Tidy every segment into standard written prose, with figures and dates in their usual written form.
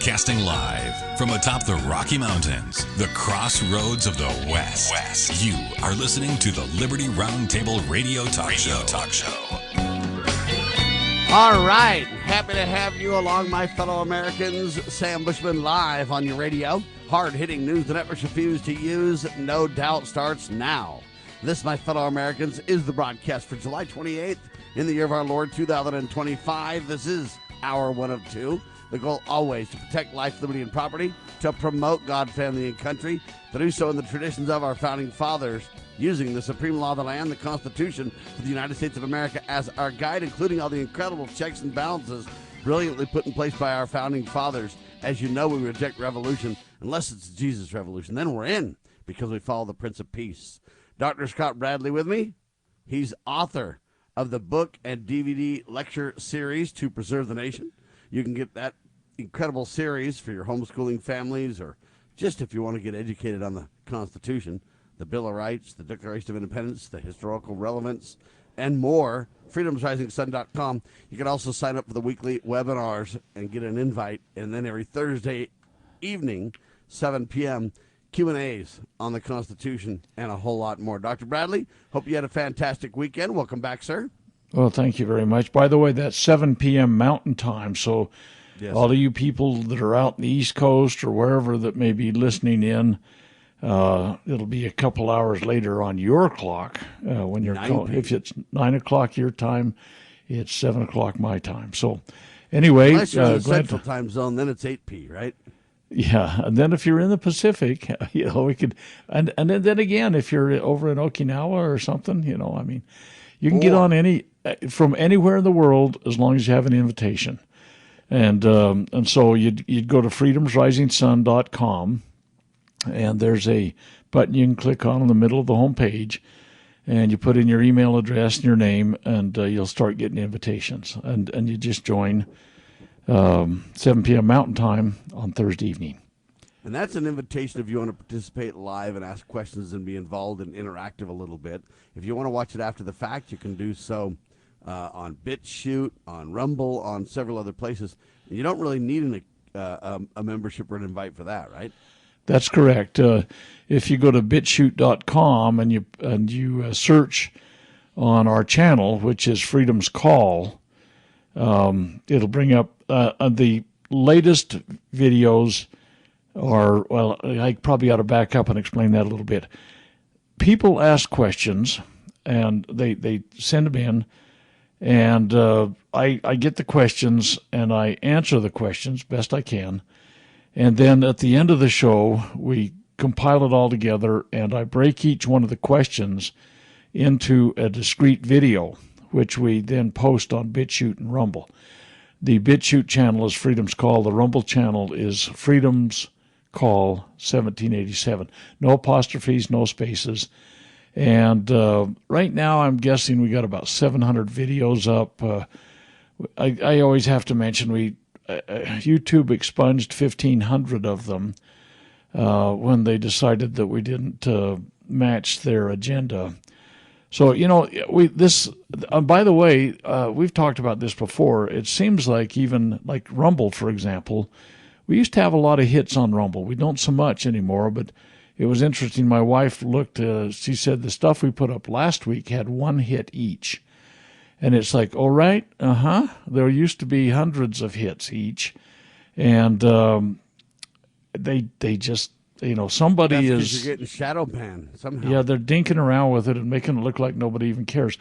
Broadcasting live from atop the Rocky Mountains, the crossroads of the West. You are listening to the Liberty Roundtable Radio Talk Show. All right. Happy to have you along, my fellow Americans. Sam Bushman live on your radio. Hard-hitting news the networks refuse to use, no doubt, starts now. This, my fellow Americans, is the broadcast for July 28th in the year of our Lord 2025. This is hour one of two. The goal always to protect life, liberty, and property, to promote God, family, and country, to do so in the traditions of our founding fathers, using the supreme law of the land, the Constitution for the United States of America as our guide, including all the incredible checks and balances brilliantly put in place by our founding fathers. As you know, we reject revolution unless it's Jesus' revolution. Then we're in because we follow the Prince of Peace. Dr. Scott Bradley with me. He's author of the book and DVD lecture series, To Preserve the Nation. You can get that incredible series for your homeschooling families or just if you want to get educated on the Constitution, the Bill of Rights, the Declaration of Independence, the historical relevance, and more. freedomsrisingsun.com. You can also sign up for the weekly webinars and get an invite. And then every Thursday evening, 7 p.m., Q&As on the Constitution and a whole lot more. Dr. Bradley, hope you had a fantastic weekend. Welcome back, sir. Well, thank you very much. By the way, that's 7 p.m. Mountain Time, so yes, all of you people that are out in the East Coast or wherever that may be listening in, it'll be a couple hours later on your clock when you're if it's 9 o'clock your time, it's 7 o'clock my time. So anyway, unless you're in the Central Time Zone, then it's 8 p. Right? Yeah, and then if you're in the Pacific, we could, and then again, if you're over in Okinawa or something, I mean, you can get on from anywhere in the world as long as you have an invitation. And so you'd go to freedomsrisingsun.com, and there's a button you can click on in the middle of the home page, and you put in your email address and your name, and you'll start getting invitations. And you just join 7 p.m. Mountain Time on Thursday evening. And that's an invitation if you want to participate live and ask questions and be involved and interactive a little bit. If you want to watch it after the fact, you can do so on BitChute, on Rumble, on several other places. You don't really need a membership or an invite for that, right? That's correct. If you go to bitchute.com and you search on our channel, which is Freedom's Call, it'll bring up the latest videos. I probably ought to back up and explain that a little bit. People ask questions, and they send them in, and I get the questions, and I answer the questions best I can. And then at the end of the show, we compile it all together, and I break each one of the questions into a discrete video, which we then post on BitChute and Rumble. The BitChute channel is Freedom's Call. The Rumble channel is Freedom's Call 1787. No apostrophes, no spaces. And right now I'm guessing we got about 700 videos up. I always have to mention YouTube expunged 1,500 of them when they decided that we didn't match their agenda. So, by the way, we've talked about this before. It seems like even like Rumble, for example, we used to have a lot of hits on Rumble. We don't so much anymore, but it was interesting. My wife looked, she said the stuff we put up last week had one hit each. And it's like, all right, there used to be hundreds of hits each. And they just, somebody is... You're getting shadow banned somehow. Yeah, they're dinking around with it and making it look like nobody even cares.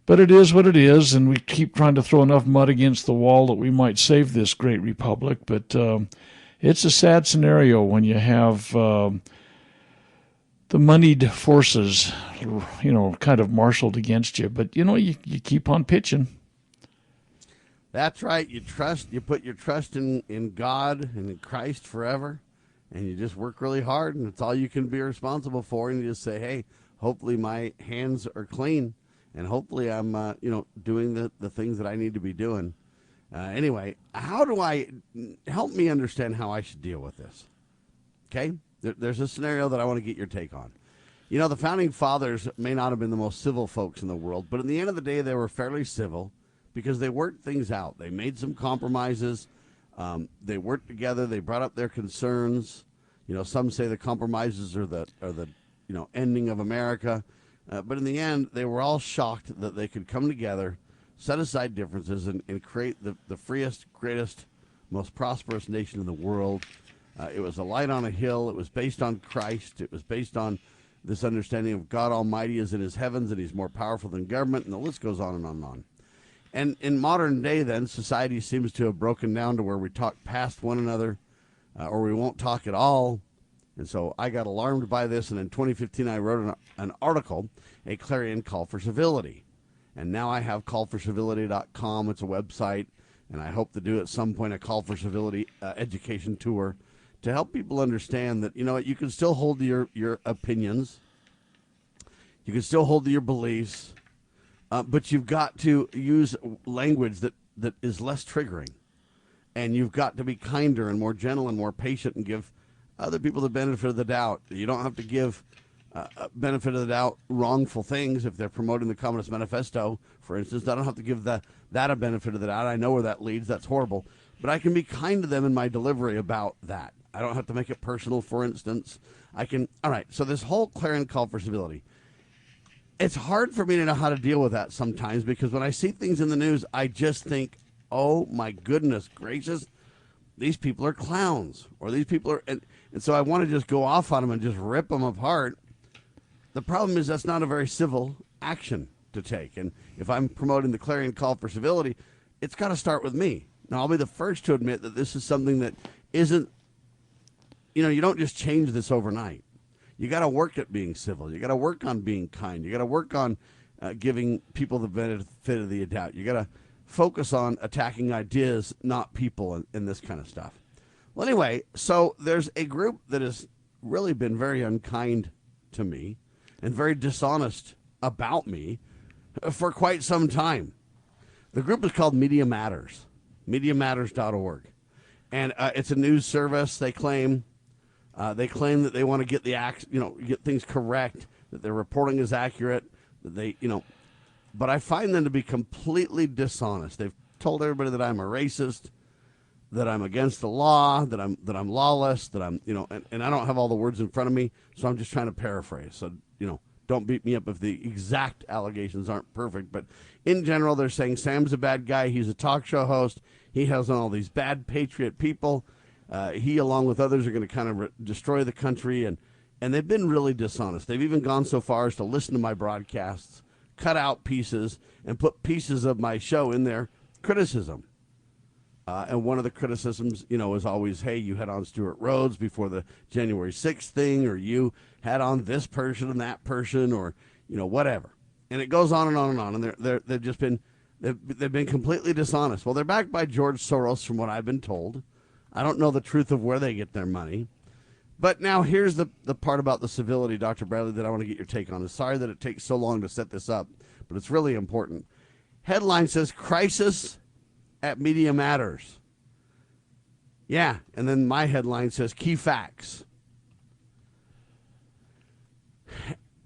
But it is what it is, and we keep trying to throw enough mud against the wall that we might save this great republic. But it's a sad scenario when you have the moneyed forces, kind of marshaled against you. But, you keep on pitching. That's right. You put your trust in God and in Christ forever, and you just work really hard, and it's all you can be responsible for. And you just say, hey, hopefully my hands are clean. And hopefully I'm, doing the things that I need to be doing. Anyway, help me understand how I should deal with this? Okay? There's a scenario that I want to get your take on. The founding fathers may not have been the most civil folks in the world, but in the end of the day, they were fairly civil because they worked things out. They made some compromises. They worked together. They brought up their concerns. Some say the compromises are the ending of America. But in the end, they were all shocked that they could come together, set aside differences, and create the freest, greatest, most prosperous nation in the world. It was a light on a hill. It was based on Christ. It was based on this understanding of God Almighty is in his heavens and he's more powerful than government, and the list goes on and on and on. And in modern day, then, society seems to have broken down to where we talk past one another or we won't talk at all. And so I got alarmed by this, and in 2015 I wrote an article, a clarion call for civility. And now I have callforcivility.com. It's a website, and I hope to do at some point a Call for Civility education tour to help people understand that, you can still hold to your opinions. You can still hold to your beliefs, but you've got to use language that is less triggering. And you've got to be kinder and more gentle and more patient and give other people the benefit of the doubt. You don't have to give benefit of the doubt wrongful things if they're promoting the Communist Manifesto, for instance. I don't have to give that a benefit of the doubt. I know where that leads. That's horrible. But I can be kind to them in my delivery about that. I don't have to make it personal, for instance. All right, so this whole clarion call for civility, it's hard for me to know how to deal with that sometimes, because when I see things in the news, I just think, oh my goodness gracious, these people are clowns, or these people are, and so I want to just go off on them and just rip them apart. The problem is that's not a very civil action to take. And if I'm promoting the clarion call for civility, it's got to start with me. Now, I'll be the first to admit that this is something that isn't, you don't just change this overnight. You got to work at being civil. You got to work on being kind. You got to work on giving people the benefit of the doubt. You got to focus on attacking ideas, not people, and this kind of stuff. Well, anyway, so there's a group that has really been very unkind to me and very dishonest about me for quite some time. The group is called Media Matters, MediaMatters.org. And it's a news service. They claim that they want to get get things correct, that their reporting is accurate, that they, but I find them to be completely dishonest. They've told everybody that I'm a racist, that I'm against the law, that I'm lawless, that I'm, and I don't have all the words in front of me, so I'm just trying to paraphrase. So, don't beat me up if the exact allegations aren't perfect. But in general, they're saying Sam's a bad guy. He's a talk show host. He has on all these bad patriot people. He, along with others, are going to kind of destroy the country. And they've been really dishonest. They've even gone so far as to listen to my broadcasts, cut out pieces, and put pieces of my show in their criticism. And one of the criticisms, is always, hey, you had on Stuart Rhodes before the January 6th thing, or you had on this person and that person, or, whatever. And it goes on and on and on. And they've just been, they've been completely dishonest. Well, they're backed by George Soros, from what I've been told. I don't know the truth of where they get their money. But now here's the part about the civility, Dr. Bradley, that I want to get your take on. I'm sorry that it takes so long to set this up, but it's really important. Headline says, Crisis at Media Matters. Yeah, and then my headline says, Key Facts.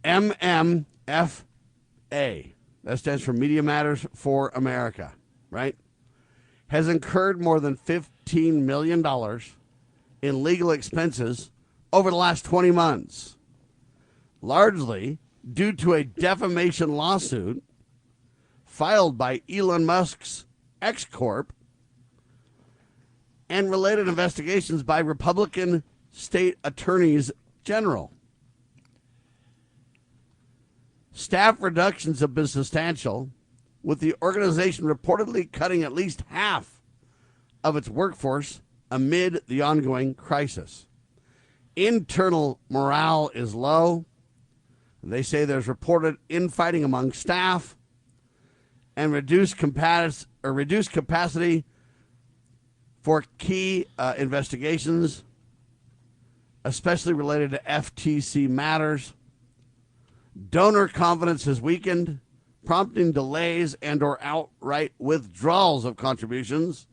MMFA. That stands for Media Matters for America, right? Has incurred more than $15 million in legal expenses over the last 20 months, largely due to a defamation lawsuit filed by Elon Musk's X-Corp and related investigations by Republican state attorneys general. Staff reductions have been substantial, with the organization reportedly cutting at least half of its workforce amid the ongoing crisis. Internal morale is low. They say there's reported infighting among staff and reduced capacity for key investigations, especially related to FTC matters. Donor confidence has weakened, prompting delays and or outright withdrawals of contributions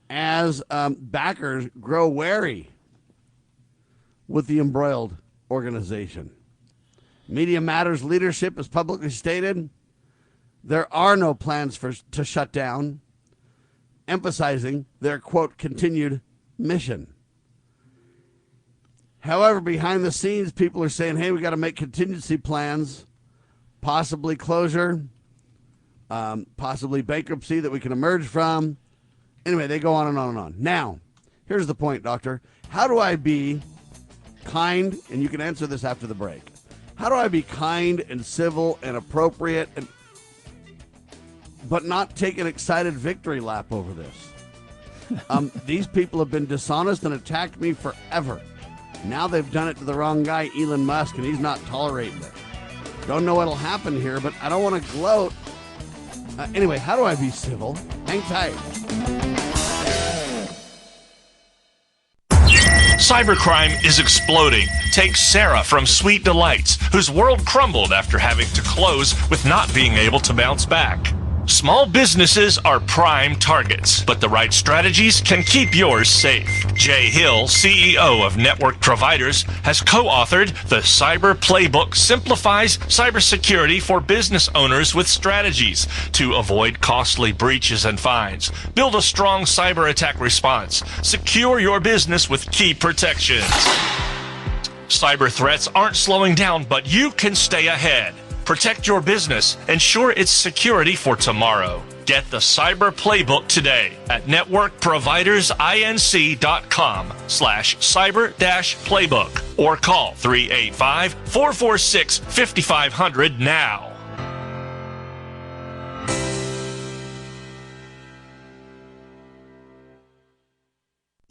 as backers grow wary with the embroiled organization. Media Matters leadership has publicly stated there are no plans to shut down, emphasizing their, quote, continued mission. However, behind the scenes, people are saying, hey, we got to make contingency plans, possibly closure, possibly bankruptcy that we can emerge from. Anyway, they go on and on and on. Now, here's the point, Doctor. How do I be kind, and you can answer this after the break. How do I be kind and civil and appropriate, but not take an excited victory lap over this? These people have been dishonest and attacked me forever. Now they've done it to the wrong guy, Elon Musk, and he's not tolerating it. Don't know what'll happen here, but I don't want to gloat. Anyway, how do I be civil? Hang tight. Cybercrime is exploding. Take Sarah from Sweet Delights, whose world crumbled after having to close with not being able to bounce back. Small businesses are prime targets, but the right strategies can keep yours safe. Jay Hill, CEO of Network Providers, has co-authored The Cyber Playbook Simplifies Cybersecurity for Business Owners with Strategies to avoid costly breaches and fines. Build a strong cyber attack response. Secure your business with key protections. Cyber threats aren't slowing down, but you can stay ahead. Protect your business. Ensure its security for tomorrow. Get the Cyber Playbook today at networkprovidersinc.com/cyber-playbook or call 385-446-5500 now.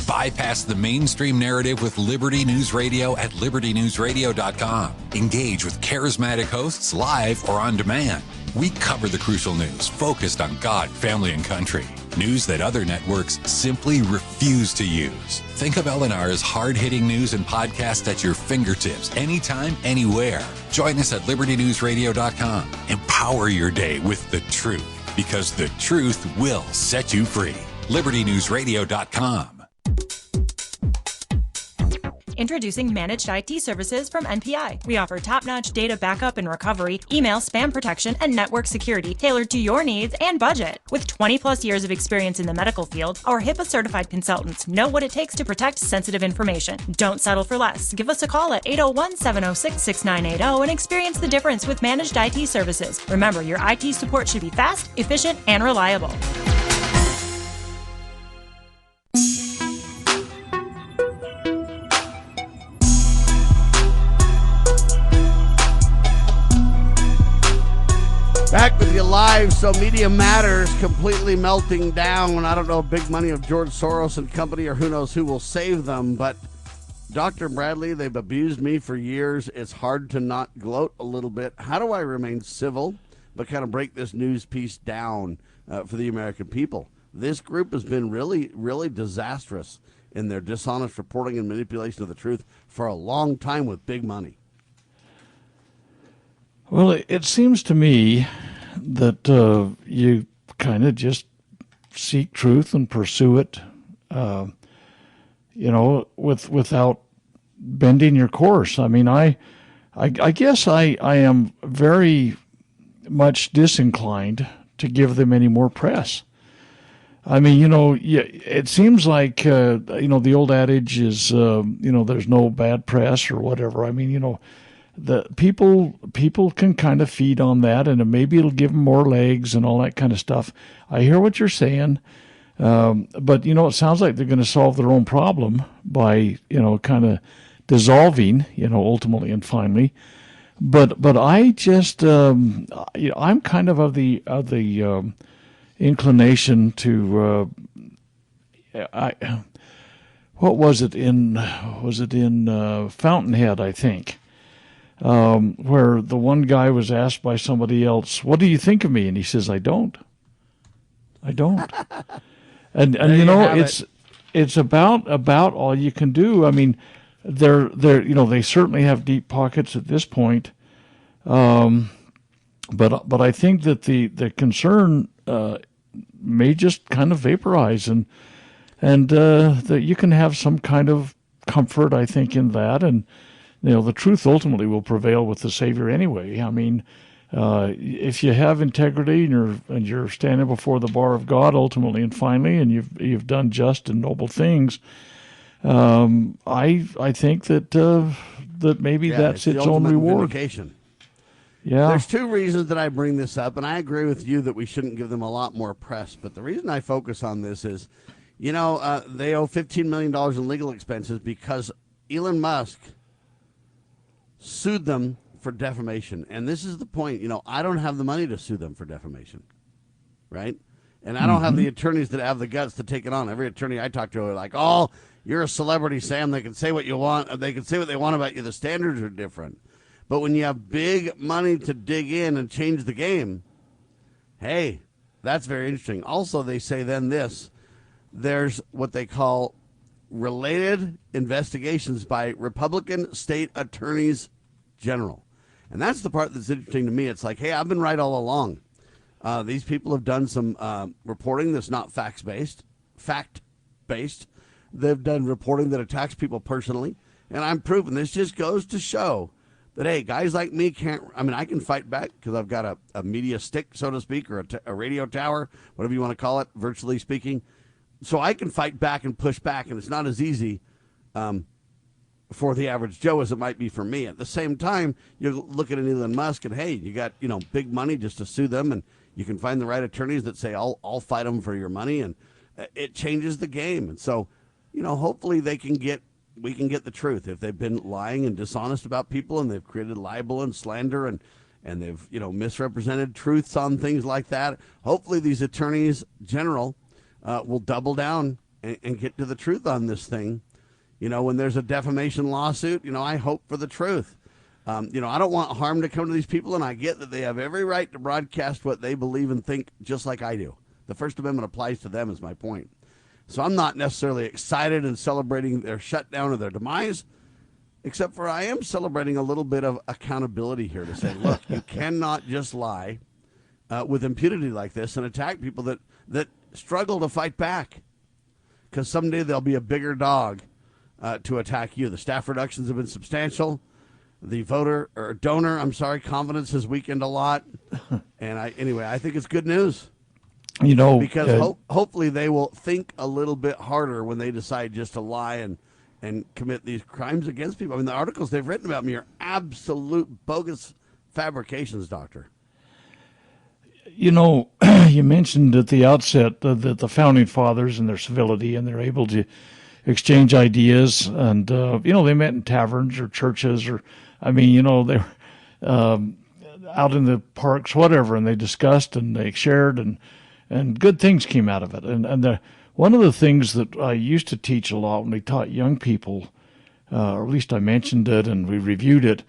Bypass the mainstream narrative with Liberty News Radio at libertynewsradio.com. Engage with charismatic hosts live or on demand. We cover the crucial news focused on God, family, and country. News that other networks simply refuse to use. Think of LNR's hard-hitting news and podcast at your fingertips, anytime, anywhere. Join us at libertynewsradio.com. Empower your day with the truth, because the truth will set you free. libertynewsradio.com. Introducing Managed IT Services from NPI. We offer top-notch data backup and recovery, email spam protection, and network security tailored to your needs and budget. With 20-plus years of experience in the medical field, our HIPAA-certified consultants know what it takes to protect sensitive information. Don't settle for less. Give us a call at 801-706-6980 and experience the difference with Managed IT Services. Remember, your IT support should be fast, efficient, and reliable. Back with you live. So Media Matters completely melting down. I don't know, big money of George Soros and company, or who knows who will save them. But Dr. Bradley, they've abused me for years. It's hard to not gloat a little bit. How do I remain civil but kind of break this news piece down for the American people? This group has been really, really disastrous in their dishonest reporting and manipulation of the truth for a long time with big money. Well, it seems to me that you kind of just seek truth and pursue it, without bending your course. I mean, I guess I am very much disinclined to give them any more press. I mean, it seems like, the old adage is, there's no bad press or whatever. I mean, the people can kind of feed on that, and maybe it'll give them more legs and all that kind of stuff. I hear what you're saying, but it sounds like they're going to solve their own problem by kind of dissolving, ultimately and finally. But I just I'm kind of the inclination to what was it in Fountainhead, I think. Where the one guy was asked by somebody else, "What do you think of me?" And he says, "I don't." And it's about all you can do. I mean, they certainly have deep pockets at this point. But I think that the concern may just kind of vaporize, and that you can have some kind of comfort, I think, in that, and the truth ultimately will prevail with the Savior anyway. I mean, If you have integrity and you're standing before the bar of God ultimately and finally, and you've done just and noble things, I think that maybe that's its own reward. Vindication. Yeah. There's two reasons that I bring this up, and I agree with you that we shouldn't give them a lot more press. But the reason I focus on this is, they owe $15 million in legal expenses because Elon Musk sued them for defamation. And this is the point. I don't have the money to sue them for defamation, right? And I don't have the attorneys that have the guts to take it on. Every attorney I talk to are like, oh, you're a celebrity, Sam. They can say what you want. They can say what they want about you. The standards are different. But when you have big money to dig in and change the game, hey, that's very interesting. Also, they say then there's what they call related investigations by Republican state attorneys general. And that's the part that's interesting to me. It's like, hey, I've been right all along. These people have done some reporting that's not fact-based. They've done reporting that attacks people personally. And I'm proving this just goes to show that, hey, guys like me I can fight back because I've got a media stick, so to speak, or a radio tower, whatever you want to call it, virtually speaking. So I can fight back and push back, and it's not as easy for the average Joe as it might be for me. At the same time, you look at an Elon Musk, and hey, you got big money just to sue them, and you can find the right attorneys that say, I'll fight them for your money, and it changes the game. And so, hopefully we can get the truth. If they've been lying and dishonest about people, and they've created libel and slander, and they've misrepresented truths on things like that, hopefully these attorneys general will double down and get to the truth on this thing. When there's a defamation lawsuit, I hope for the truth. I don't want harm to come to these people, and I get that they have every right to broadcast what they believe and think just like I do. The First Amendment applies to them is my point. So I'm not necessarily excited and celebrating their shutdown or their demise, except for I am celebrating a little bit of accountability here to say, look, you cannot just lie with impunity like this and attack people that struggle to fight back, because someday there'll be a bigger dog to attack you. The staff reductions have been substantial. The donor confidence has weakened a lot. And I think it's good news. Because hopefully they will think a little bit harder when they decide just to lie and commit these crimes against people. I mean, the articles they've written about me are absolute bogus fabrications, Doctor. You mentioned at the outset that the founding fathers and their civility, and they're able to exchange ideas, and they met in taverns or churches, or they were out in the parks, whatever, and they discussed and they shared, and good things came out of it. And one of the things that I used to teach a lot when we taught young people, or at least I mentioned it and we reviewed it,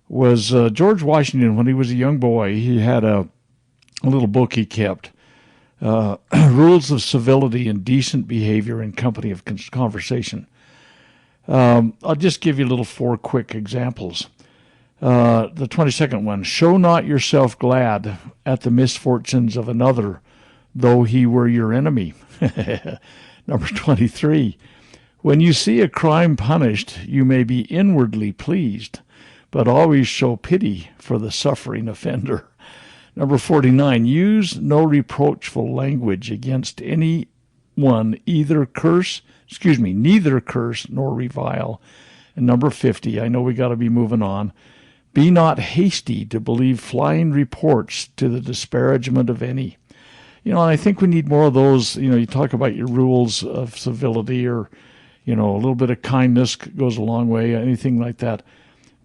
was George Washington. When he was a young boy, he had a little book he kept, Rules of Civility and Decent Behavior in Company of Conversation. I'll just give you 4 quick examples. The 22nd one, show not yourself glad at the misfortunes of another, though he were your enemy. Number 23, when you see a crime punished, you may be inwardly pleased, but always show pity for the suffering offender. Number 49, use no reproachful language against anyone, neither curse nor revile. And number 50, I know we got to be moving on. Be not hasty to believe flying reports to the disparagement of any. And I think we need more of those. You talk about your rules of civility, or, a little bit of kindness goes a long way, anything like that.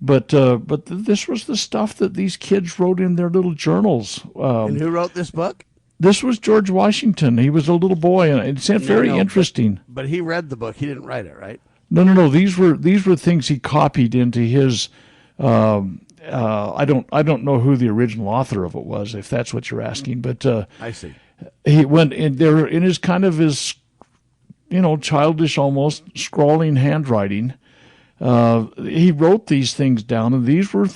But this was the stuff that these kids wrote in their little journals. And who wrote this book? This was George Washington. He was a little boy, and it's very interesting. But he read the book. He didn't write it, right? No. These were things he copied into his. I don't know who the original author of it was, if that's what you're asking. But I see. He went in there in his kind of his, childish, almost scrawling handwriting. He wrote these things down, and these were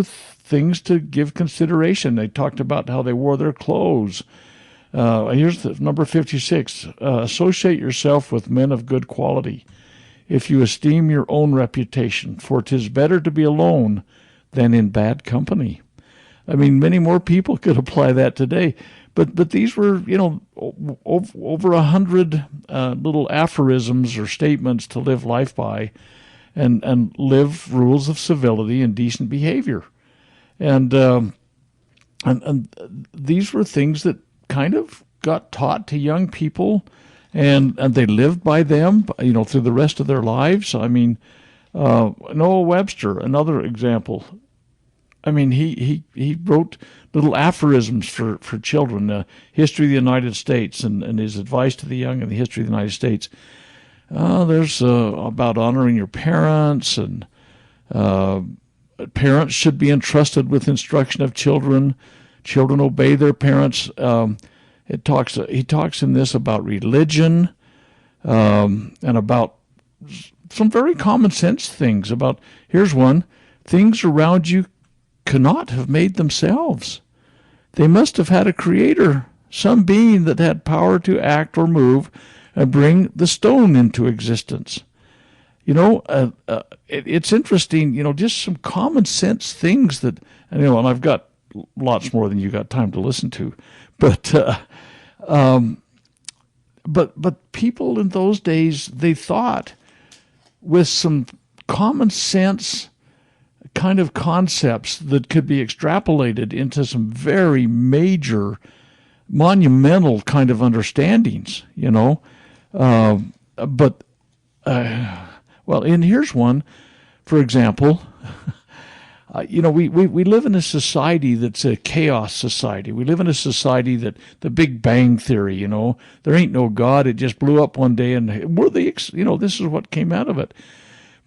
things to give consideration. They talked about how they wore their clothes. Here's number 56. Associate yourself with men of good quality, if you esteem your own reputation, for 'tis better to be alone than in bad company. I mean, many more people could apply that today. But these were, over 100 little aphorisms or statements to live life by, and live rules of civility and decent behavior, and these were things that kind of got taught to young people, and they lived by them, through the rest of their lives. I mean, Noah Webster, another example. I mean, he wrote little aphorisms for children, history of the United States, and his advice to the young in the history of the United States. There's about honoring your parents, and parents should be entrusted with instruction of children. Children obey their parents. He talks in this about religion, and about some very common sense things. About, here's one: things around you cannot have made themselves. They must have had a creator, some being that had power to act or move and bring the stone into existence. It's interesting, just some common sense things that, and I've got lots more than you got time to listen to, but people in those days, they thought with some common sense kind of concepts that could be extrapolated into some very major, monumental kind of understandings, and here's one, for example. We live in a society that's a chaos society. We live in a society that the Big Bang Theory, there ain't no God. It just blew up one day, and this is what came out of it.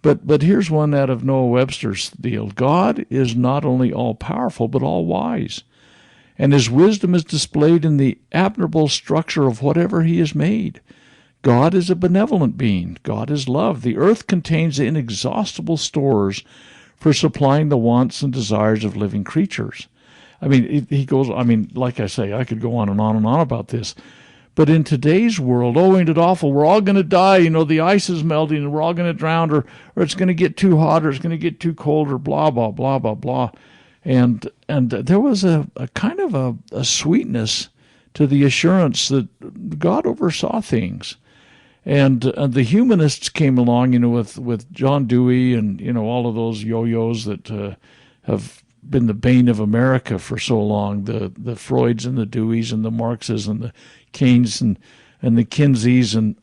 But here's one out of Noah Webster's deal. God is not only all-powerful, but all-wise, and his wisdom is displayed in the admirable structure of whatever he has made. God is a benevolent being. God is love. The earth contains inexhaustible stores for supplying the wants and desires of living creatures. I mean, he goes, like I say, I could go on and on about this. But in today's world, ain't it awful? We're all going to die. The ice is melting, and we're all going to drown, or it's going to get too hot, or it's going to get too cold, or blah, blah, blah, blah, blah. And there was a kind of a sweetness to the assurance that God oversaw things. And the humanists came along, with John Dewey and, all of those yo-yos that have been the bane of America for so long, the Freuds and the Deweys and the Marxes and the Keynes and the Kinseys, and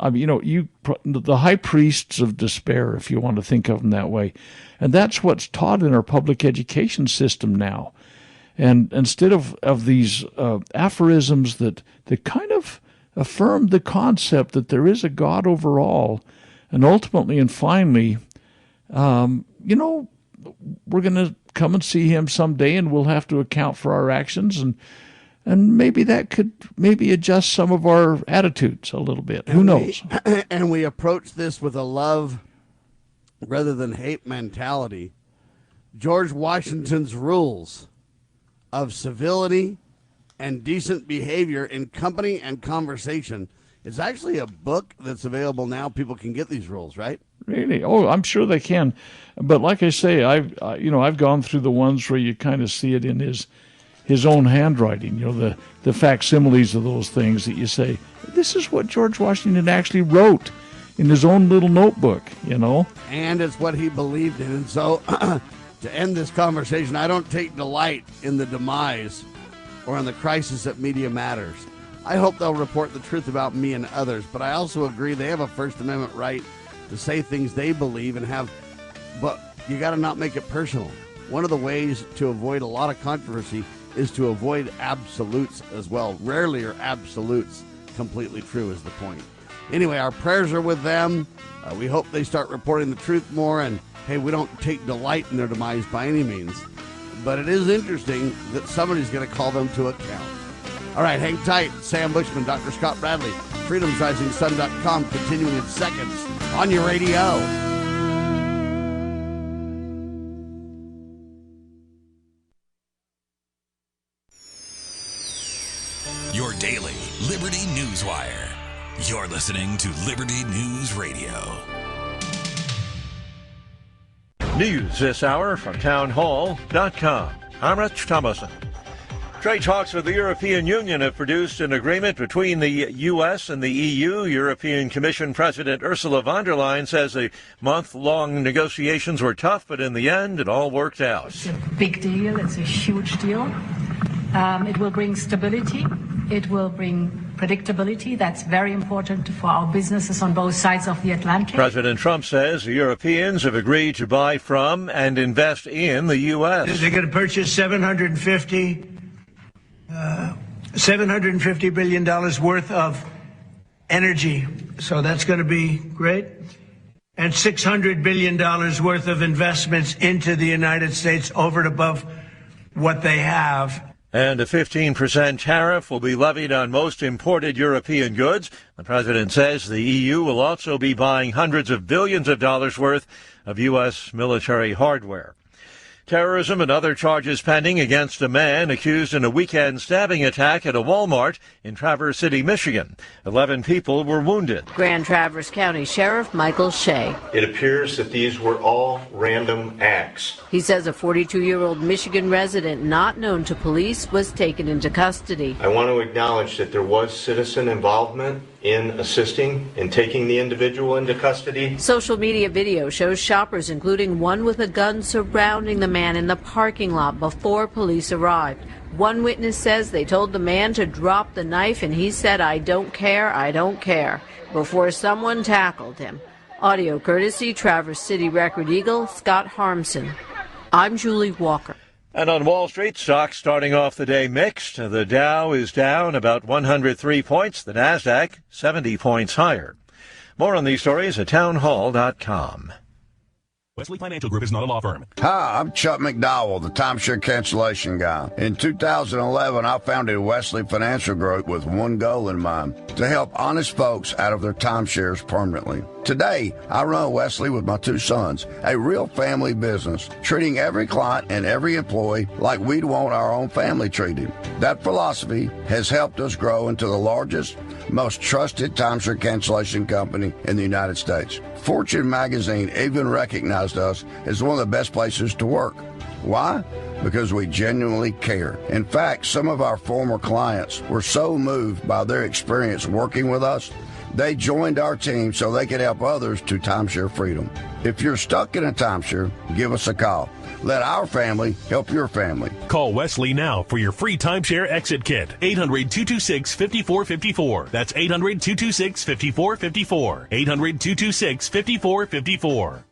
the high priests of despair, if you want to think of them that way. And that's what's taught in our public education system now. And instead of these aphorisms that kind of affirm the concept that there is a God over all, and ultimately and finally, we're going to come and see him someday, and we'll have to account for our actions, and maybe that could adjust some of our attitudes a little bit. Who knows? And we approach this with a love rather than hate mentality. George Washington's rules of civility and decent behavior in company and conversation. It's actually a book that's available now. People can get these rules, right? Really? Oh, I'm sure they can. But like I say, I've gone through the ones where you kind of see it in his own handwriting, the facsimiles of those things that you say, this is what George Washington actually wrote in his own little notebook, And it's what he believed in. And so to end this conversation, I don't take delight in the demise or in the crisis that media matters. I hope they'll report the truth about me and others, but I also agree they have a First Amendment right to say things they believe but you got to not make it personal. One of the ways to avoid a lot of controversy is to avoid absolutes as well. Rarely are absolutes completely true is the point. Anyway, our prayers are with them. We hope they start reporting the truth more, and hey, we don't take delight in their demise by any means. But it is interesting that somebody's going to call them to account. All right, hang tight. Sam Bushman, Dr. Scott Bradley, freedomsrisingsun.com, continuing in seconds on your radio. Your daily Liberty Newswire. You're listening to Liberty News Radio. News this hour from townhall.com. I'm Rich Thomason. Trade talks with the European Union have produced an agreement between the U.S. and the EU. European Commission President Ursula von der Leyen says the month-long negotiations were tough, but in the end, it all worked out. It's a big deal. It's a huge deal. It will bring stability. It will bring predictability. That's very important for our businesses on both sides of the Atlantic. President Trump says the Europeans have agreed to buy from and invest in the U.S. They're going to purchase $750 billion worth of energy. So that's going to be great. And $600 billion worth of investments into the United States over and above what they have. And a 15% tariff will be levied on most imported European goods. The president says the EU will also be buying hundreds of billions of dollars worth of U.S. military hardware. Terrorism and other charges pending against a man accused in a weekend stabbing attack at a Walmart in Traverse City, Michigan. 11 people were wounded. Grand Traverse County Sheriff Michael Shea. It appears that these were all random acts. He says a 42-year-old Michigan resident not known to police was taken into custody. I want to acknowledge that there was citizen involvement in assisting in taking the individual into custody. Social media video shows shoppers, including one with a gun, surrounding the man in the parking lot before police arrived. One witness says they told the man to drop the knife and he said, "I don't care, I don't care," before someone tackled him. Audio courtesy Traverse City Record Eagle, Scott Harmson. I'm Julie Walker. And on Wall Street, stocks starting off the day mixed. The Dow is down about 103 points. The Nasdaq 70 points higher. More on these stories at townhall.com. Wesley Financial Group is not a law firm. Hi, I'm Chuck McDowell, the timeshare cancellation guy. In 2011, I founded Wesley Financial Group with one goal in mind, to help honest folks out of their timeshares permanently. Today, I run Wesley with my two sons, a real family business, treating every client and every employee like we'd want our own family treated. That philosophy has helped us grow into the largest, most trusted timeshare cancellation company in the United States. Fortune magazine even recognized us as one of the best places to work. Why? Because we genuinely care. In fact, some of our former clients were so moved by their experience working with us, they joined our team so they could help others to timeshare freedom. If you're stuck in a timeshare, give us a call. Let our family help your family. Call Wesley now for your free timeshare exit kit. 800-226-5454. That's 800-226-5454. 800-226-5454.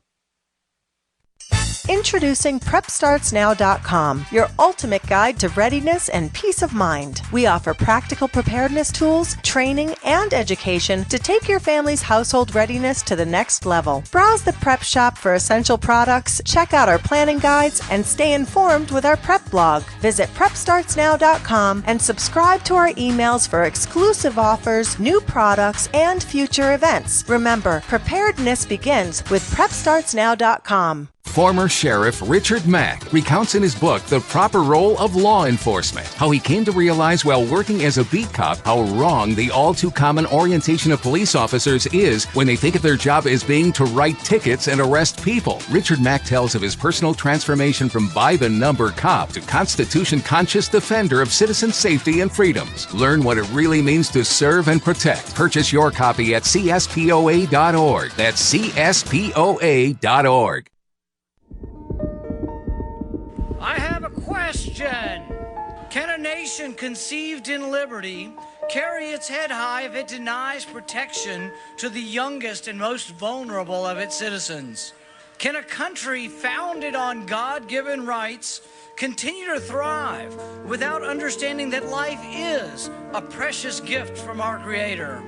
Introducing PrepStartsNow.com, your ultimate guide to readiness and peace of mind. We offer practical preparedness tools, training, and education to take your family's household readiness to the next level. Browse the prep shop for essential products, check out our planning guides, and stay informed with our prep blog. Visit PrepStartsNow.com and subscribe to our emails for exclusive offers, new products, and future events. Remember, preparedness begins with PrepStartsNow.com. Former Sheriff Richard Mack recounts in his book The Proper Role of Law Enforcement, how he came to realize while working as a beat cop how wrong the all-too-common orientation of police officers is when they think of their job as being to write tickets and arrest people. Richard Mack tells of his personal transformation from by-the-number cop to Constitution-conscious defender of citizen safety and freedoms. Learn what it really means to serve and protect. Purchase your copy at CSPOA.org. That's CSPOA.org. I have a question. Can a nation conceived in liberty carry its head high if it denies protection to the youngest and most vulnerable of its citizens? Can a country founded on God-given rights continue to thrive without understanding that life is a precious gift from our Creator?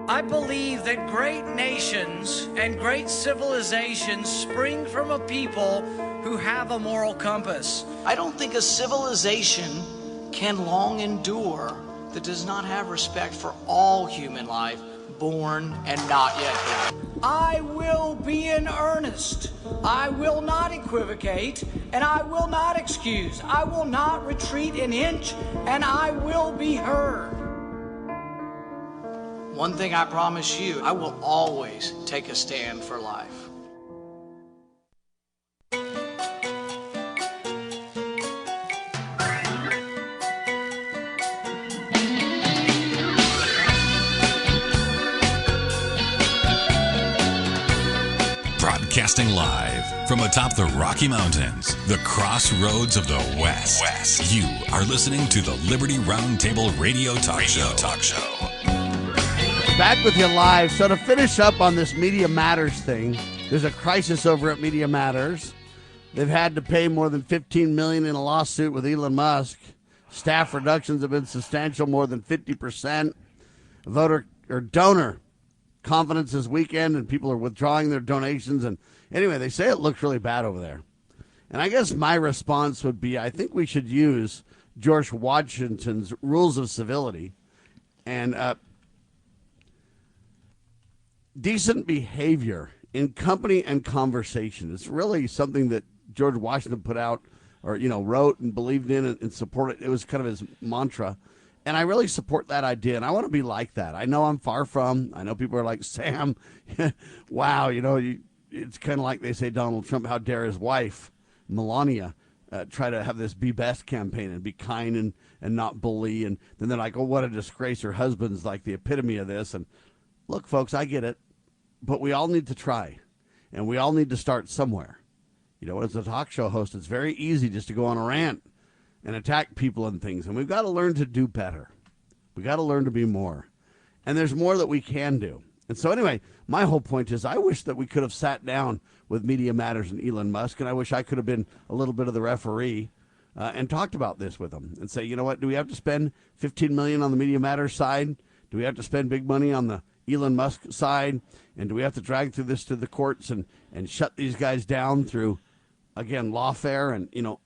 I believe that great nations and great civilizations spring from a people who have a moral compass. I don't think a civilization can long endure that does not have respect for all human life, born and not yet born. I will be in earnest. I will not equivocate, and I will not excuse. I will not retreat an inch, and I will be heard. One thing I promise you, I will always take a stand for life. Broadcasting live from atop the Rocky Mountains, the crossroads of the West. You are listening to the Liberty Roundtable Radio Talk Show. Back with you live. So to finish up on this Media Matters thing, there's a crisis over at Media Matters. They've had to pay more than $15 million in a lawsuit with Elon Musk. Staff reductions have been substantial, more than 50%. Voter or donor confidence this weekend, and people are withdrawing their donations. And anyway, they say it looks really bad over there. And I guess my response would be, I think we should use George Washington's rules of civility and decent behavior in company and conversation. It's really something that George Washington put out, or wrote and believed in and supported. It was kind of his mantra. And I really support that idea, and I want to be like that. I know I'm far from. I know people are like, Sam, wow, it's kind of like they say Donald Trump, how dare his wife, Melania, try to have this Be Best campaign and be kind and not bully. And then they're like, oh, what a disgrace. Her husband's like the epitome of this. And look, folks, I get it, but we all need to try, and we all need to start somewhere. As a talk show host, it's very easy just to go on a rant and attack people and things. And we've got to learn to do better. We got to learn to be more. And there's more that we can do. And so anyway, my whole point is I wish that we could have sat down with Media Matters and Elon Musk, and I wish I could have been a little bit of the referee and talked about this with them and say, you know what, do we have to spend $15 million on the Media Matters side? Do we have to spend big money on the Elon Musk side? And do we have to drag through this to the courts and shut these guys down through, again, lawfare? And,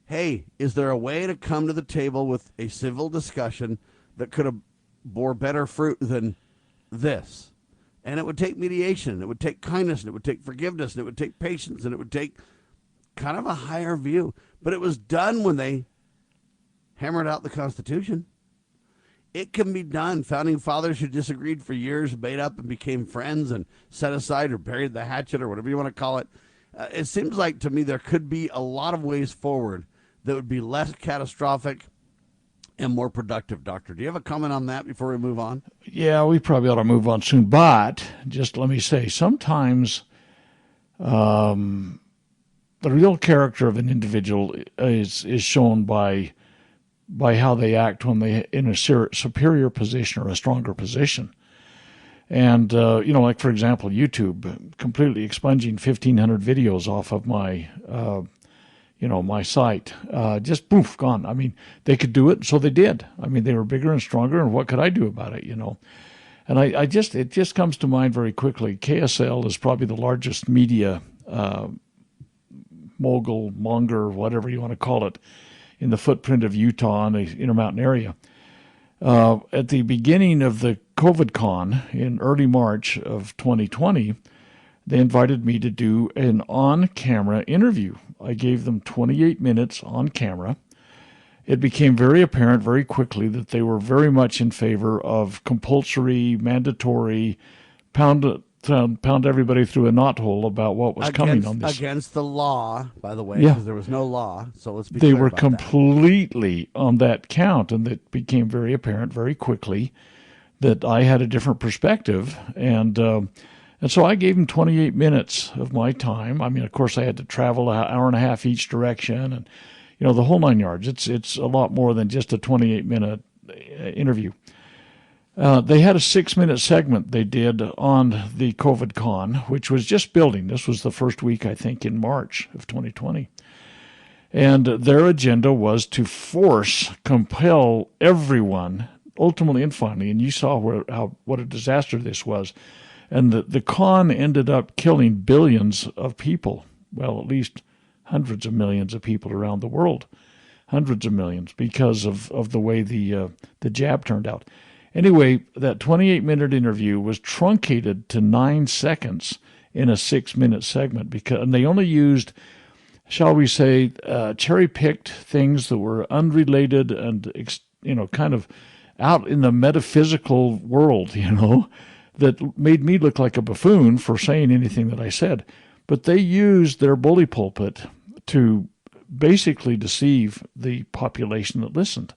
hey, is there a way to come to the table with a civil discussion that could have bore better fruit than this? And it would take mediation, it would take kindness, and it would take forgiveness, and it would take patience, and it would take kind of a higher view. But it was done when they hammered out the Constitution. It can be done. Founding fathers who disagreed for years made up and became friends and set aside or buried the hatchet or whatever you want to call it. It seems like to me there could be a lot of ways forward that would be less catastrophic and more productive. Doctor, do you have a comment on that before we move on? Yeah, we probably ought to move on soon. But just let me say, sometimes the real character of an individual is shown by how they act when they're in a superior position or a stronger position. And, like, for example, YouTube, completely expunging 1,500 videos off of my my site, just poof, gone. I mean, they could do it, so they did. I mean, they were bigger and stronger, and what could I do about it, And it just comes to mind very quickly. KSL is probably the largest media monger, whatever you want to call it, in the footprint of Utah and the Intermountain area. At the beginning of the COVID con in early March of 2020, they invited me to do an on-camera interview. I gave them 28 minutes on camera. It became very apparent very quickly that they were very much in favor of compulsory, mandatory, pound everybody through a knothole about what was coming on this. Against the law, by the way, because there was no law. So let's be They clear were about completely on that count, and it became very apparent very quickly that I had a different perspective. And so I gave them 28 minutes of my time. I mean, of course, I had to travel an hour and a half each direction, and the whole nine yards. It's a lot more than just a 28-minute interview. They had a 6-minute segment they did on the COVID con, which was just building. This was the first week, I think, in March of 2020. And their agenda was to compel everyone, ultimately and finally, and you saw what a disaster this was. And the con ended up killing billions of people. Well, at least hundreds of millions of people around the world. Hundreds of millions because of the way the jab turned out. Anyway, that 28-minute interview was truncated to 9 seconds in a 6-minute segment and they only used, shall we say, cherry-picked things that were unrelated and kind of out in the metaphysical world, that made me look like a buffoon for saying anything that I said. But they used their bully pulpit to basically deceive the population that listened.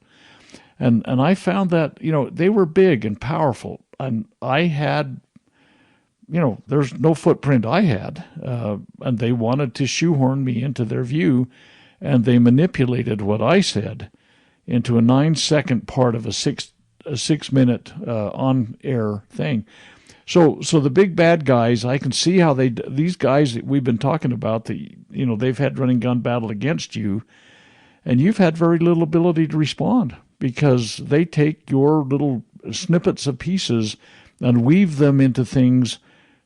And I found that, they were big and powerful. And I had there's no footprint I had, and they wanted to shoehorn me into their view, and they manipulated what I said into a 9-second part of a 6-minute on-air thing. So the big bad guys, I can see how these guys that we've been talking about, they've had running gun battle against you, and you've had very little ability to respond because they take your little snippets of pieces and weave them into things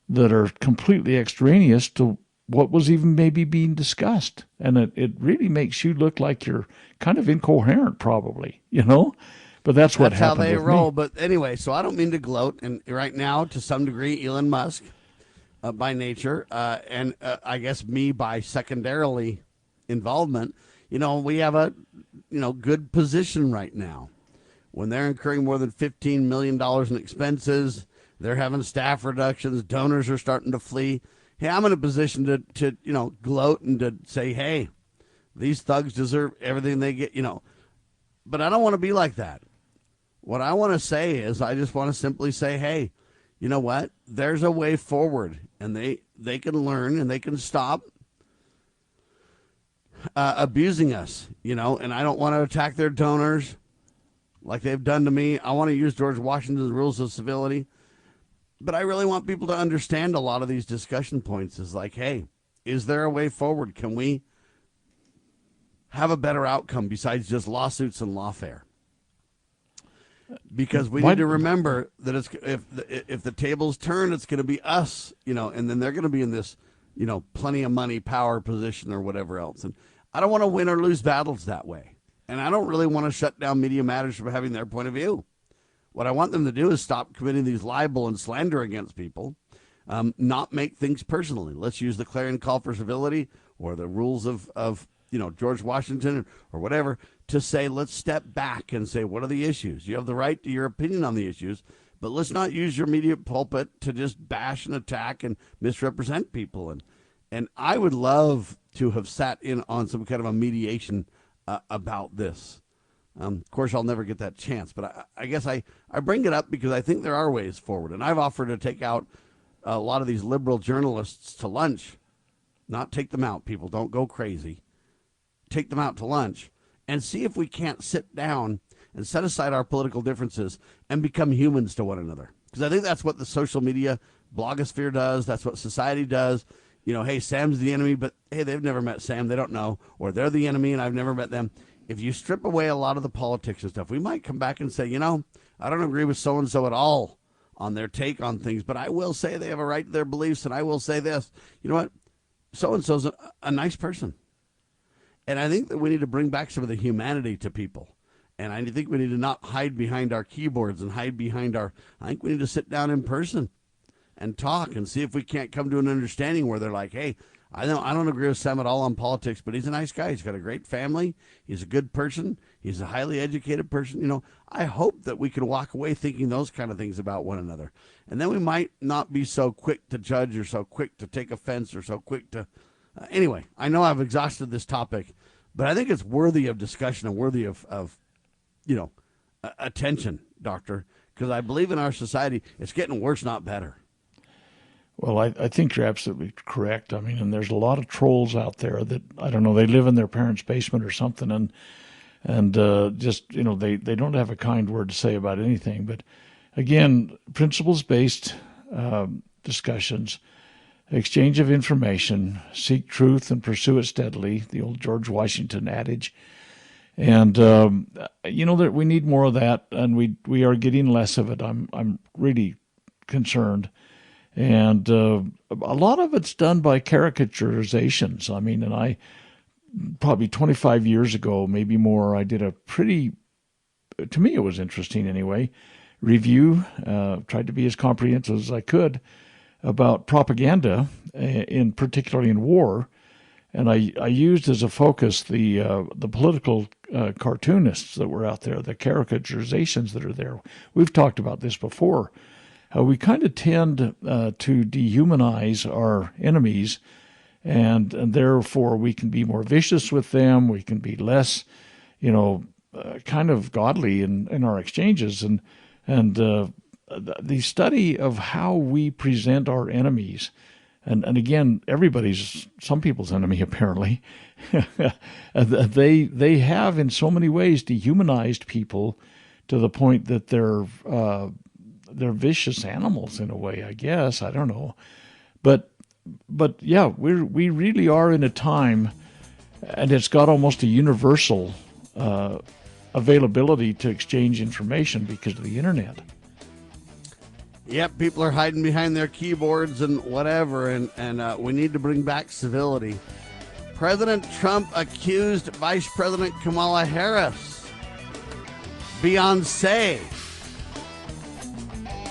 that are completely extraneous to what was even maybe being discussed. And it really makes you look like you're kind of incoherent, probably, But that's what happened. That's how they with roll. me. But anyway, so I don't mean to gloat. And right now, to some degree, Elon Musk by nature, and I guess me by secondarily involvement, we have a, good position right now. When they're incurring more than $15 million in expenses, they're having staff reductions, donors are starting to flee. Hey, I'm in a position to gloat and to say, hey, these thugs deserve everything they get, But I don't want to be like that. What I want to say is I just want to simply say, hey, you know what? There's a way forward, and they can learn and they can stop abusing us, and I don't want to attack their donors like they've done to me. I want to use George Washington's rules of civility. But I really want people to understand a lot of these discussion points is like, hey, is there a way forward? Can we have a better outcome besides just lawsuits and lawfare? Because we need to remember that if the tables turn, it's going to be us, and then they're going to be in this, plenty of money, power position or whatever else. And I don't want to win or lose battles that way. And I don't really want to shut down Media Matters from having their point of view. What I want them to do is stop committing these libel and slander against people, not make things personally. Let's use the clarion call for civility or the rules of George Washington or whatever to say, let's step back and say, what are the issues? You have the right to your opinion on the issues, but let's not use your media pulpit to just bash and attack and misrepresent people. And I would love to have sat in on some kind of a mediation about this. Of course, I'll never get that chance, but I guess I bring it up because I think there are ways forward. And I've offered to take out a lot of these liberal journalists to lunch, not take them out. People don't go crazy. Take them out to lunch and see if we can't sit down and set aside our political differences and become humans to one another. Because I think that's what the social media blogosphere does. That's what society does. Hey, Sam's the enemy, but hey, they've never met Sam. They don't know. Or they're the enemy and I've never met them. If you strip away a lot of the politics and stuff, we might come back and say, I don't agree with so-and-so at all on their take on things, but I will say they have a right to their beliefs, and I will say this. You know what? So-and-so's a nice person. And I think that we need to bring back some of the humanity to people. And I think we need to not hide behind our keyboards and hide behind I think we need to sit down in person and talk and see if we can't come to an understanding where they're like, hey, I don't agree with Sam at all on politics, but he's a nice guy. He's got a great family. He's a good person. He's a highly educated person. I hope that we can walk away thinking those kind of things about one another. And then we might not be so quick to judge or so quick to take offense or so quick to... anyway, I know I've exhausted this topic, but I think it's worthy of discussion and worthy of attention, Doctor, because I believe in our society, it's getting worse, not better. Well, I think you're absolutely correct. I mean, and there's a lot of trolls out there that, I don't know, they live in their parents' basement or something and just, they don't have a kind word to say about anything. But again, principles-based discussions, exchange of information, seek truth and pursue it steadily, the old George Washington adage. And, that we need more of that, and we are getting less of it. I'm really concerned. And a lot of it's done by caricaturizations. I mean, and I probably 25 years ago, maybe more, I did a pretty, to me it was interesting anyway, review, tried to be as comprehensive as I could about propaganda, particularly in war. And I used as a focus the political cartoonists that were out there, the caricaturizations that are there. We've talked about this before. We kind of tend to dehumanize our enemies, and therefore we can be more vicious with them. We can be less, kind of godly in our exchanges. And the study of how we present our enemies, and again, some people's enemy apparently, they have in so many ways dehumanized people to the point that they're vicious animals in a way, I guess. I don't know. But yeah, we really are in a time, and it's got almost a universal availability to exchange information because of the internet. Yep, people are hiding behind their keyboards and whatever, and we need to bring back civility. President Trump accused Vice President Kamala Harris, Beyoncé,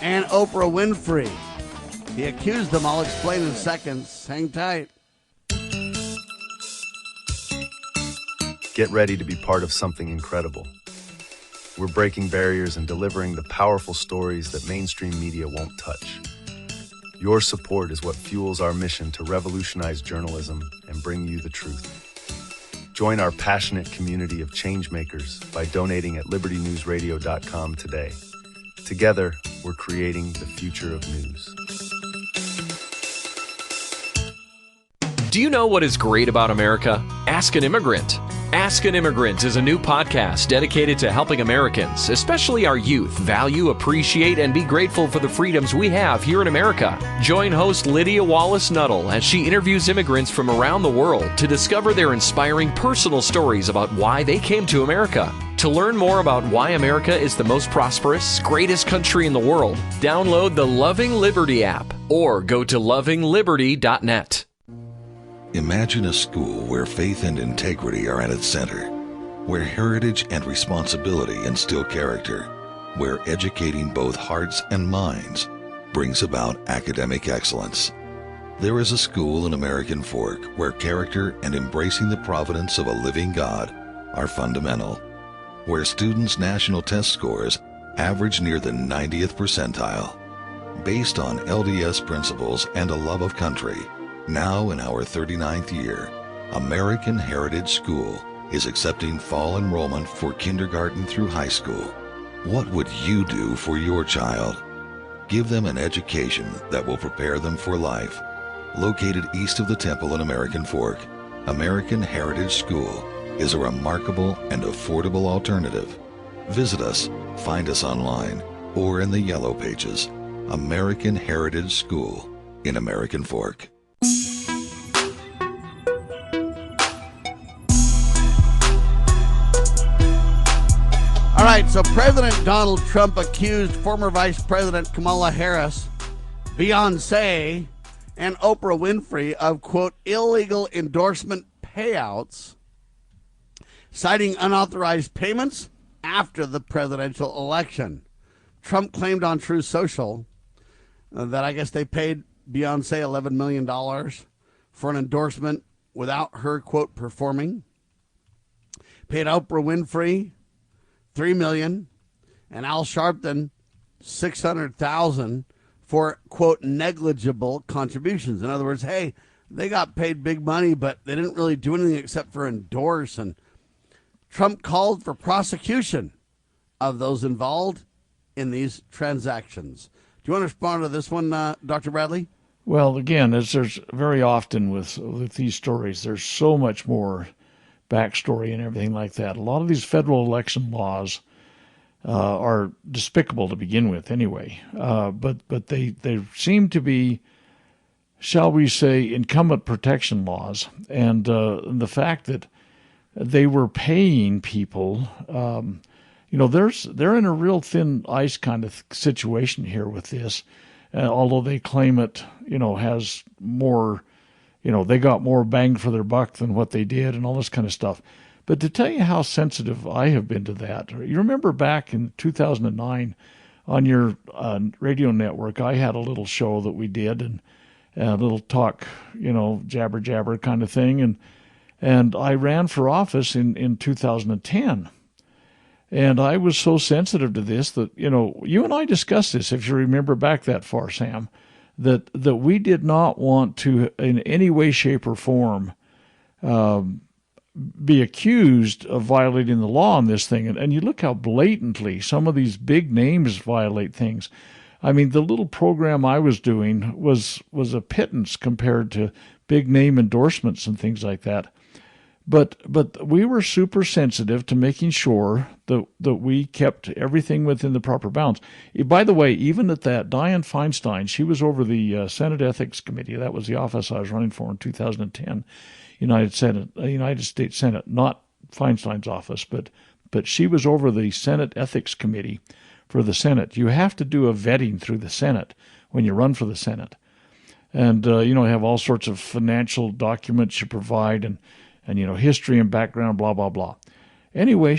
and Oprah Winfrey. He accused them. I'll explain in seconds. Hang tight. Get ready to be part of something incredible. We're breaking barriers and delivering the powerful stories that mainstream media won't touch. Your support is what fuels our mission to revolutionize journalism and bring you the truth. Join our passionate community of changemakers by donating at libertynewsradio.com today. Together, we're creating the future of news. Do you know what is great about America? Ask an Immigrant. Ask an Immigrant is a new podcast dedicated to helping Americans, especially our youth, value, appreciate, and be grateful for the freedoms we have here in America. Join host Lydia Wallace-Nuttall as she interviews immigrants from around the world to discover their inspiring personal stories about why they came to America. To learn more about why America is the most prosperous, greatest country in the world, download the Loving Liberty app or go to lovingliberty.net. Imagine a school where faith and integrity are at its center, where heritage and responsibility instill character, where educating both hearts and minds brings about academic excellence. There is a school in American Fork where character and embracing the providence of a living God are fundamental, where students' national test scores average near the 90th percentile. Based on LDS principles and a love of country, now in our 39th year, American Heritage School is accepting fall enrollment for kindergarten through high school. What would you do for your child? Give them an education that will prepare them for life. Located east of the Temple in American Fork, American Heritage School is a remarkable and affordable alternative. Visit us, find us online, or in the Yellow Pages. American Heritage School in American Fork. All right, so President Donald Trump accused former Vice President Kamala Harris, Beyoncé, and Oprah Winfrey of, quote, illegal endorsement payouts, citing unauthorized payments after the presidential election. Trump claimed on Truth Social that I guess they paid Beyoncé $11 million for an endorsement without her, quote, performing. Paid Oprah Winfrey $3 million and Al Sharpton $600,000 for, quote, negligible contributions. In other words, hey, they got paid big money, but they didn't really do anything except for endorse. And Trump called for prosecution of those involved in these transactions. Do you want to respond to this one, Dr. Bradley? Well, again, as there's very often with these stories, there's so much more backstory and everything like that. A lot of these federal election laws are despicable to begin with anyway, but they seem to be, shall we say, incumbent protection laws. And the fact that they were paying people, they're in a real thin ice kind of situation here with this, although they claim it, has more, they got more bang for their buck than what they did and all this kind of stuff. But to tell you how sensitive I have been to that, you remember back in 2009 on your radio network, I had a little show that we did and a little talk, jabber kind of thing. And I ran for office in 2010. And I was so sensitive to this that, you and I discussed this, if you remember back that far, Sam, that we did not want to, in any way, shape, or form, be accused of violating the law on this thing. And you look how blatantly some of these big names violate things. I mean, the little program I was doing was a pittance compared to big name endorsements and things like that. But we were super sensitive to making sure that we kept everything within the proper bounds. By the way, even at that, Dianne Feinstein, she was over the Senate Ethics Committee. That was the office I was running for in 2010, United States Senate, not Feinstein's office, but she was over the Senate Ethics Committee for the Senate. You have to do a vetting through the Senate when you run for the Senate. And, you have all sorts of financial documents you provide and history and background, blah, blah, blah. Anyway,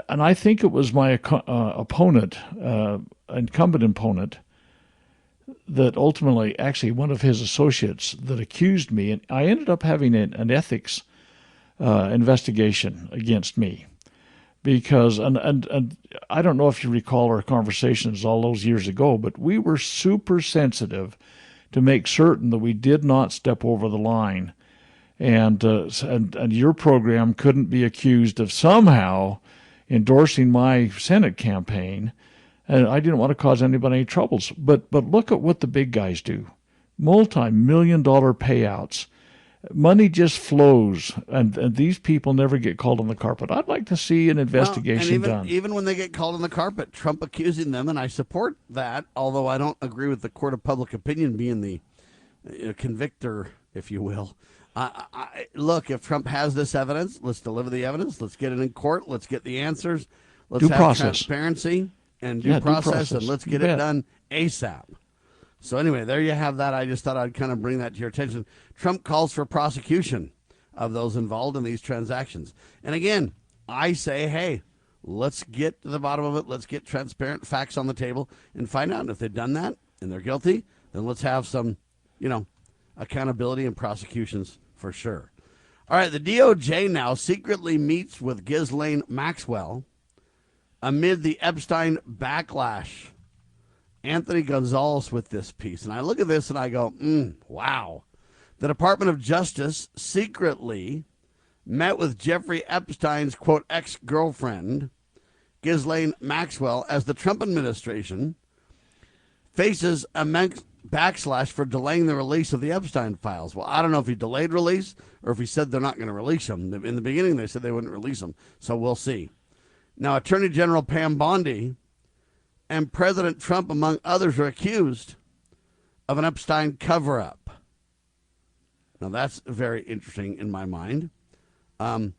and I think it was my incumbent opponent, that ultimately, actually one of his associates, that accused me, and I ended up having an ethics investigation against me. Because, and I don't know if you recall our conversations all those years ago, but we were super sensitive to make certain that we did not step over the line. And your program couldn't be accused of somehow endorsing my Senate campaign. And I didn't want to cause anybody any troubles. But look at what the big guys do. Multi-million-dollar payouts. Money just flows, and these people never get called on the carpet. I'd like to see an investigation done. Even when they get called on the carpet, Trump accusing them, and I support that, although I don't agree with the court of public opinion being the convictor, if you will. Look, if Trump has this evidence, let's deliver the evidence. Let's get it in court. Let's get the answers. Let's have transparency and due process, and let's get it done ASAP. So anyway, there you have that. I just thought I'd kind of bring that to your attention. Trump calls for prosecution of those involved in these transactions. And again, I say, hey, let's get to the bottom of it. Let's get transparent facts on the table and find out. And if they've done that and they're guilty, then let's have some, accountability and prosecutions for sure. All right, the DOJ now secretly meets with Ghislaine Maxwell amid the Epstein backlash. Anthony Gonzalez with this piece. And I look at this and I go, wow. The Department of Justice secretly met with Jeffrey Epstein's, quote, ex-girlfriend, Ghislaine Maxwell, as the Trump administration faces immense backslash for delaying the release of the Epstein files. Well, I don't know if he delayed release or if he said they're not going to release them. In the beginning, they said they wouldn't release them. So we'll see. Now, Attorney General Pam Bondi and President Trump, among others, are accused of an Epstein cover-up. Now, that's very interesting in my mind. I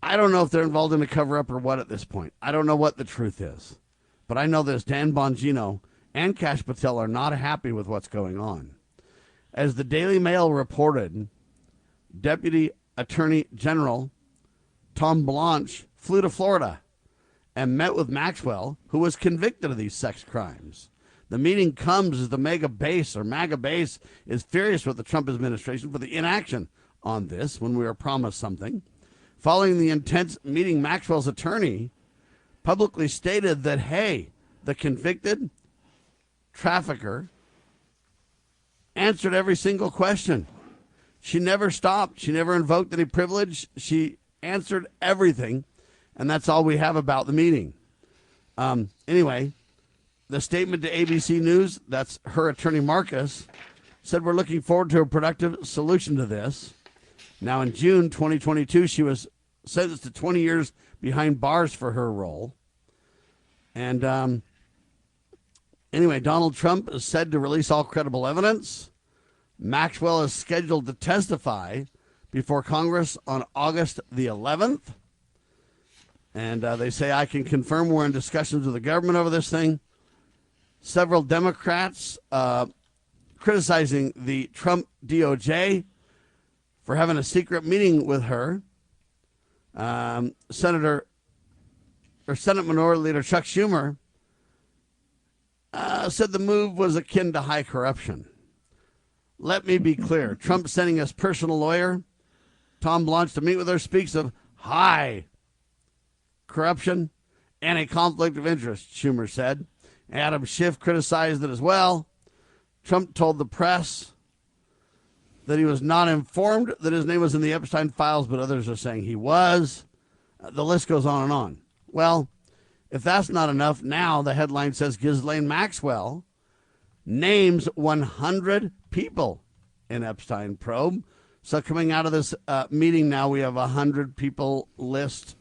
don't know if they're involved in a cover-up or what at this point. I don't know what the truth is. But I know this Dan Bongino and Kash Patel are not happy with what's going on. As the Daily Mail reported, Deputy Attorney General Tom Blanche flew to Florida and met with Maxwell, who was convicted of these sex crimes. The meeting comes as the MAGA base is furious with the Trump administration for the inaction on this when we were promised something. Following the intense meeting, Maxwell's attorney publicly stated that, hey, the convicted trafficker answered every single question. She never stopped. She never invoked any privilege. She answered everything. And that's all we have about the meeting. Anyway, the statement to ABC News, that's her attorney Marcus, said we're looking forward to a productive solution to this. Now, in June 2022, she was sentenced to 20 years behind bars for her role. And anyway, Donald Trump is said to release all credible evidence. Maxwell is scheduled to testify before Congress on August the 11th. And they say, I can confirm we're in discussions with the government over this thing. Several Democrats criticizing the Trump DOJ for having a secret meeting with her. Senate Minority Leader Chuck Schumer said the move was akin to high corruption. Let me be clear. Trump sending his personal lawyer, Tom Blanche, to meet with her speaks of high corruption and a conflict of interest, Schumer said. Adam Schiff criticized it as well. Trump told the press that he was not informed that his name was in the Epstein files, but others are saying he was. The list goes on and on. Well, if that's not enough, now the headline says Ghislaine Maxwell names 100 people in Epstein probe. So coming out of this meeting now, we have 100 people list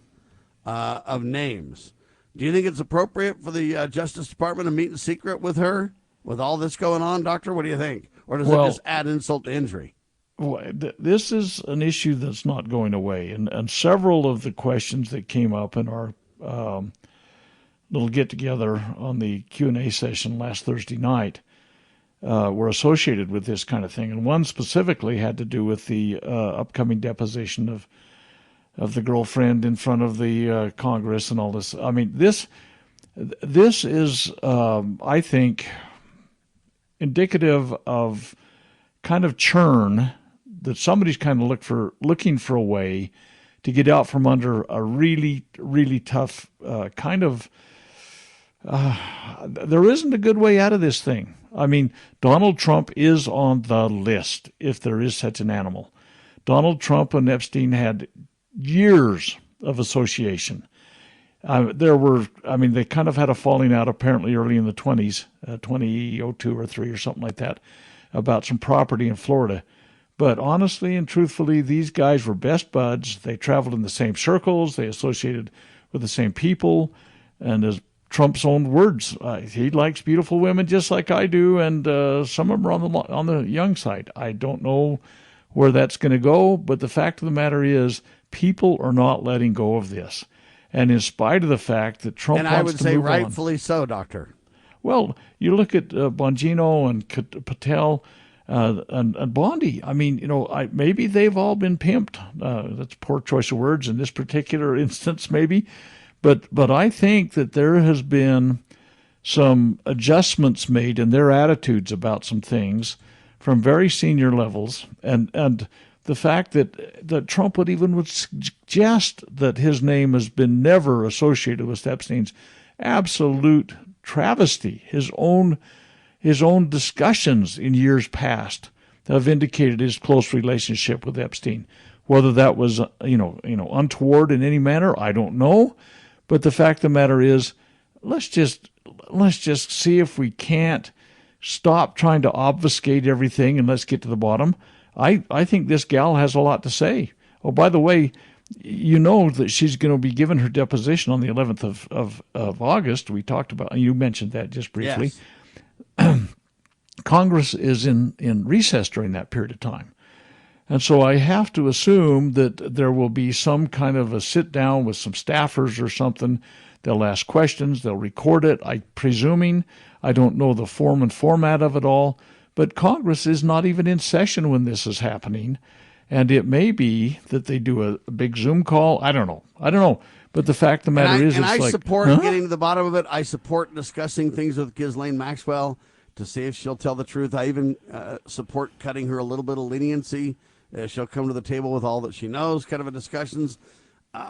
of names. Do you think it's appropriate for the Justice Department to meet in secret with her with all this going on, Doctor? What do you think? Or does it just add insult to injury? Well, this is an issue that's not going away. And several of the questions that came up in our little get-together on the Q&A session last Thursday night were associated with this kind of thing. And one specifically had to do with the upcoming deposition of the girlfriend in front of the Congress and all this. I mean, this is, I think, indicative of kind of churn that somebody's kind of looking for a way to get out from under a really, really tough kind of. There isn't a good way out of this thing. I mean, Donald Trump is on the list, if there is such an animal. Donald Trump and Epstein had years of association. They kind of had a falling out apparently early in the 20s, 2002 or 3 or something like that, about some property in Florida. But honestly and truthfully, these guys were best buds. They traveled in the same circles. They associated with the same people. And as Trump's own words, he likes beautiful women just like I do, and some of them are on the young side. I don't know where that's going to go, but the fact of the matter is people are not letting go of this. And in spite of the fact that Trump and wants I would to say move rightfully so, Doctor. Well, you look at Bongino and Patel and Bondi. I mean, maybe they've all been pimped. That's a poor choice of words in this particular instance, maybe. But I think that there has been some adjustments made in their attitudes about some things from very senior levels, and the fact that Trump would suggest that his name has been never associated with Epstein's absolute travesty. His own discussions in years past have indicated his close relationship with Epstein. Whether that was untoward in any manner, I don't know. But the fact of the matter is, let's just see if we can't stop trying to obfuscate everything and let's get to the bottom. I think this gal has a lot to say. Oh, by the way, you know that she's going to be given her deposition on the 11th of August. We talked about, you mentioned that just briefly. Yes. Congress is in recess during that period of time. And so I have to assume that there will be some kind of a sit down with some staffers or something. They'll ask questions. They'll record it. I'm presuming. I don't know the form and format of it all. But Congress is not even in session when this is happening. And it may be that they do a big Zoom call. I don't know. But the fact of the matter is, it's I like, support getting to the bottom of it. I support discussing things with Ghislaine Maxwell to see if she'll tell the truth. I even support cutting her a little bit of leniency. She'll come to the table with all that she knows, kind of a discussions.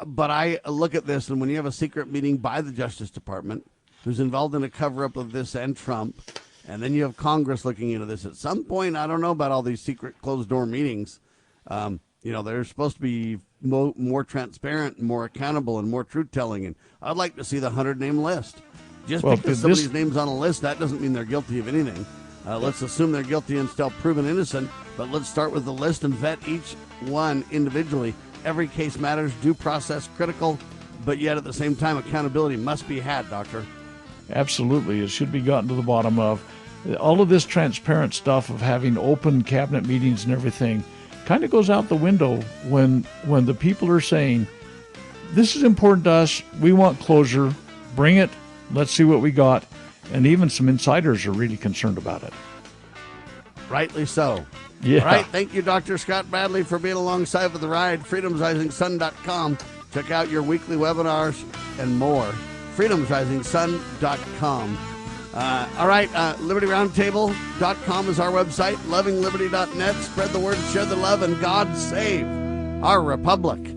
But I look at this, and when you have a secret meeting by the Justice Department, who's involved in a cover-up of this and Trump, and then you have Congress looking into this at some point, I don't know about all these secret closed-door meetings. They're supposed to be more transparent, more accountable, and more truth-telling. And I'd like to see the 100-name list. Just because somebody's name's on a list, that doesn't mean they're guilty of anything. Let's assume they're guilty and still proven innocent, but let's start with the list and vet each one individually. Every case matters, due process critical, but yet at the same time, accountability must be had, Doctor. Absolutely. It should be gotten to the bottom of. All of this transparent stuff of having open cabinet meetings and everything kind of goes out the window when the people are saying, this is important to us, we want closure, bring it, let's see what we got. And even some insiders are really concerned about it. Rightly so. Yeah. All right. Thank you, Dr. Scott Bradley, for being alongside for the ride. FreedomsRisingSun.com. Check out your weekly webinars and more. FreedomsRisingSun.com. All right. LibertyRoundtable.com is our website. LovingLiberty.net. Spread the word, share the love, and God save our republic.